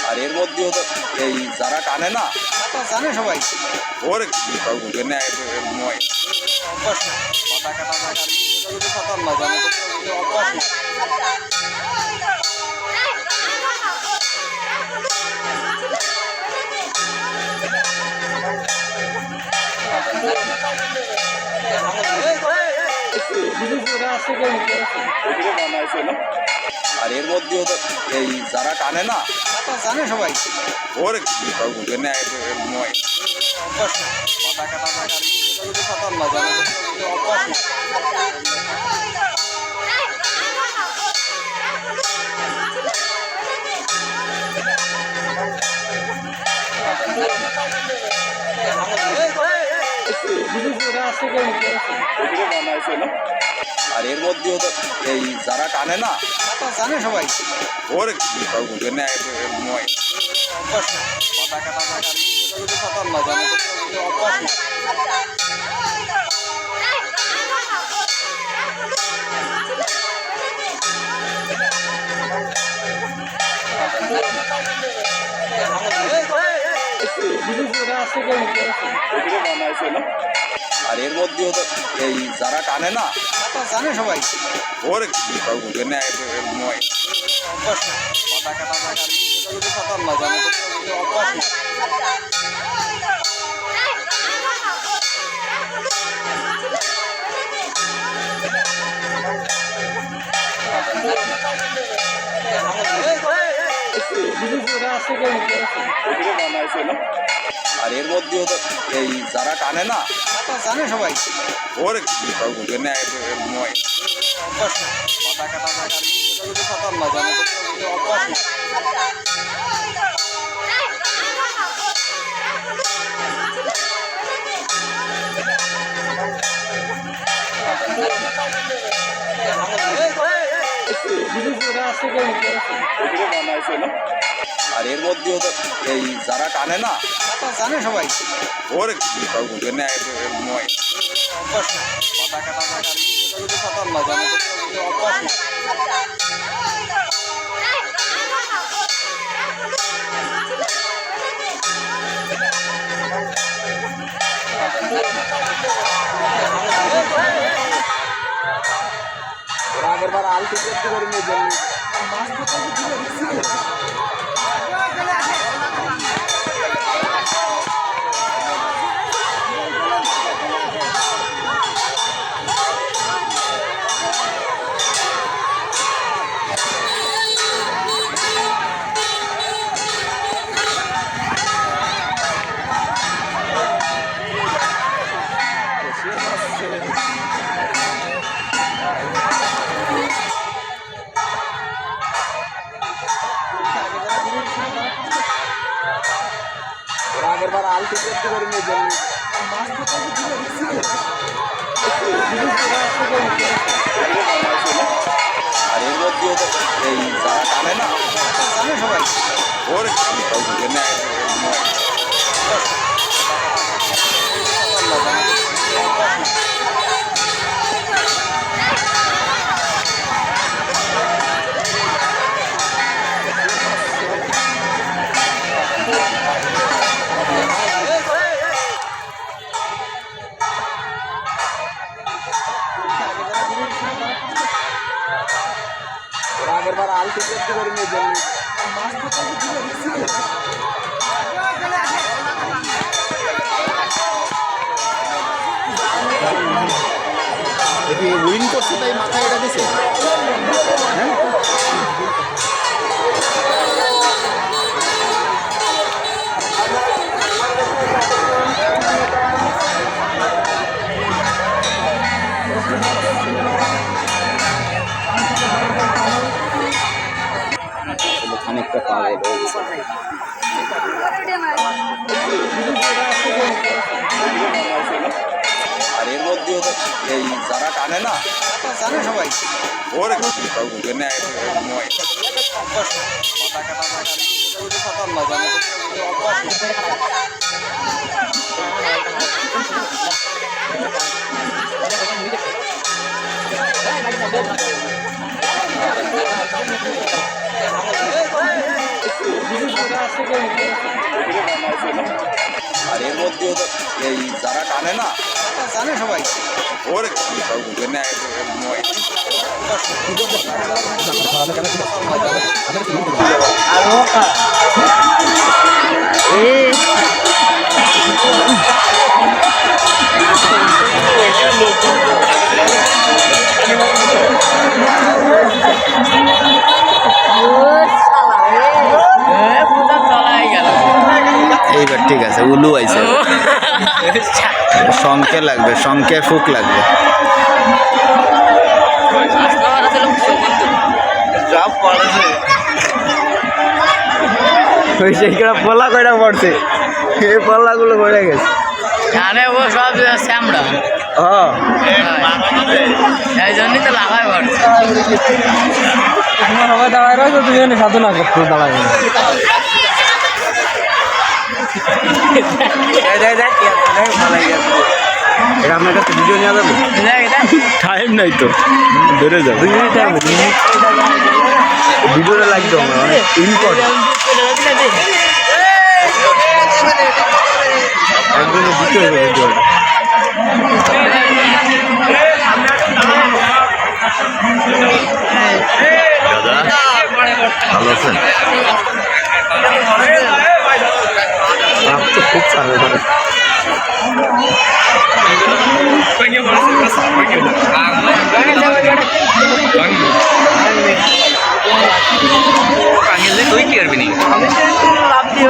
আর এর মধ্যেও তো এই যারা টানে না তা জানে সবাই ওর ময় অভ্যাস না পাতা কাটা সাঁতার না জানে অভ্যাস না। আর এর মধ্যেও তো এই যারা টানে না তা জানে সবাই ওর ময় অভ্যাস না পাতা কাটা সাঁতার না জানে অভ্যাস না। আর এর মধ্যেও তো এই যারা টানে না তা জানে সবাই ওর ময় অভ্যাস না পাতা কাটা সাঁতার না জানে অভ্যাস না। আর এর মধ্যেও তো এই যারা টানে না তা জানে সবাই ওর ময় অভ্যাস না পাতা কাটা সাঁতার না জানে অভ্যাস না। আর এর মধ্যেও তো এই যারা টানে না তা জানে সবাই ওর ময় অভ্যাস না পাতা কাটা সাঁতার না জানে অভ্যাস না। আর এর মধ্যেও তো এই যারা টানে না তা জানে সবাই ওর ময় অভ্যাস না পাতা কাটা সাঁতার না জানে অভ্যাস না। আগের বার আলু একটু করে নিয়ে যান আগের বার আলু একটু করে নিয়ে যান আর এর মধ্যেও তো এই যারা টানে না জানে সবাই ওর আগের বার আলু একটু করে নিয়ে যান উইন করছে তাই মাথায় এটা দিছে হ্যাঁ খানিকটা পাগল হয়ে গেছে। এই যারা টানে না জানে সবাই। ওরে পাতা কাটা সাঁতার না জানে তো অভ্যাস আর এর মধ্যেও তো এই যারা টানে না জানে সবাই। ওরে এইবার ঠিক আছে উলু আইছে শঙ্কে লাগবে শঙ্কে ফুক লাগবে সেইগুলো পলা কয়টা পড়ছে এই পল্লাগুলো পড়ে গেছে ও সব শ্যামড়া এই জন্যই তো লাফায় পড়ছে সবাই দাঁড়ায় রয়েছে, তুমি এনে সাধনা করতে দাঁড়ায় এটা আপনার কাছে ভিডিও নেওয়া যাবে টাইম নাই তো বেড়ে যাবে ভিডিওটা লাগবে আমার অনেক ইম্পর্টেন্ট একদম দিতে হবে ভিডিওটা দাদা ভালো আছেন তো খুব চালু করে তুই কি করবি নি লাভ দিয়ে